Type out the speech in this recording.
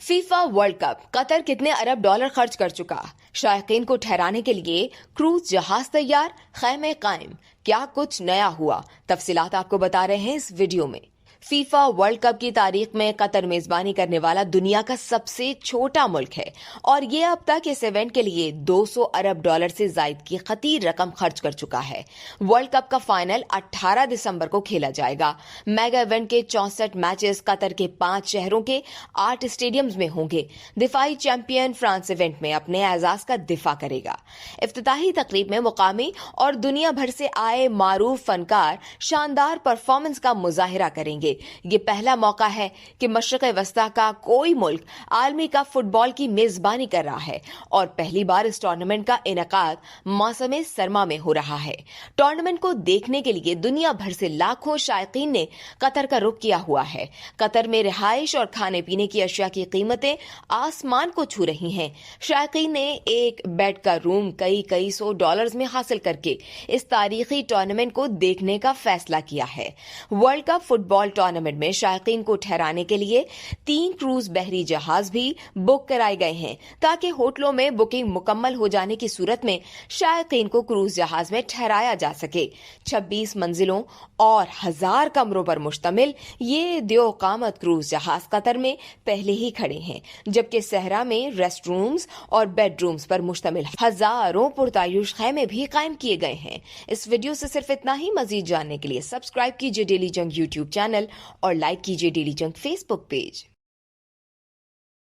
FIFA world cup Qatar कितने अरब dollar खर्च कर चुका? शायकीन को ठहराने के लिए क्रूज जहाज तैयार, खैमे कायम। क्या कुछ नया हुआ? तफसीलात आपको बता रहे हैं इस वीडियो में। फीफा वर्ल्ड कप की तारीख में कतर मेजबानी करने वाला दुनिया का सबसे छोटा मुल्क है और ये अब तक इस इवेंट के लिए 200 अरब डॉलर से ज्यादा की खतीर रकम खर्च कर चुका है। वर्ल्ड कप का फाइनल 18 दिसंबर को खेला जाएगा। मेगा इवेंट के 64 मैचेस कतर के 5 शहरों के 8 स्टेडियम्स में होंगे। दिफाई चैंपियन फ्रांस इवेंट में अपने एजाज का दिफा करेगा। इफ्तिताही तकरीब में मुकामी और दुनिया भर से आए मारूफ फनकार शानदार परफॉर्मेंस का मुजाहिरा करेंगे। ये पहला मौका है कि मशरिक़ वस्ता का कोई मुल्क आलमी कप फुटबॉल की मेजबानी कर रहा है और पहली बार इस टूर्नामेंट का इनेकाद मौसम सरमा में हो रहा है। टूर्नामेंट को देखने के लिए दुनिया भर से लाखों शायकीन ने कतर का रुख किया हुआ है। कतर में रिहाइश और खाने पीने की अशिया की कीमतें आसमान को छू रही हैं। शायकीन ने एक बेड का रूम कई सौ डॉलर्स में हासिल करके इस तारीखी टूर्नामेंट को देखने का फैसला किया है। वर्ल्ड कप फुटबॉल टूर्नामेंट में शायकीन को ठहराने के लिए 3 क्रूज बहरी जहाज भी बुक कराए गए हैं ताकि होटलों में बुकिंग मुकम्मल हो जाने की सूरत में शायकीन को क्रूज जहाज में ठहराया जा सके। 26 मंजिलों और 1000 कमरों पर मुश्तमिल ये दियो-कामत क्रूज जहाज कतर में पहले ही खड़े हैं, जबकि सहरा में रेस्ट रूम्स और बेडरूम्स पर मुश्तमिल हजारों पुरतायुश खैमे भी कायम किए गए हैं। इस वीडियो से सिर्फ इतना ही। मजीद जानने के लिए सब्सक्राइब कीजिए डेली जंग यूट्यूब चैनल और लाइक कीजिए डेली जंग फेसबुक पेज।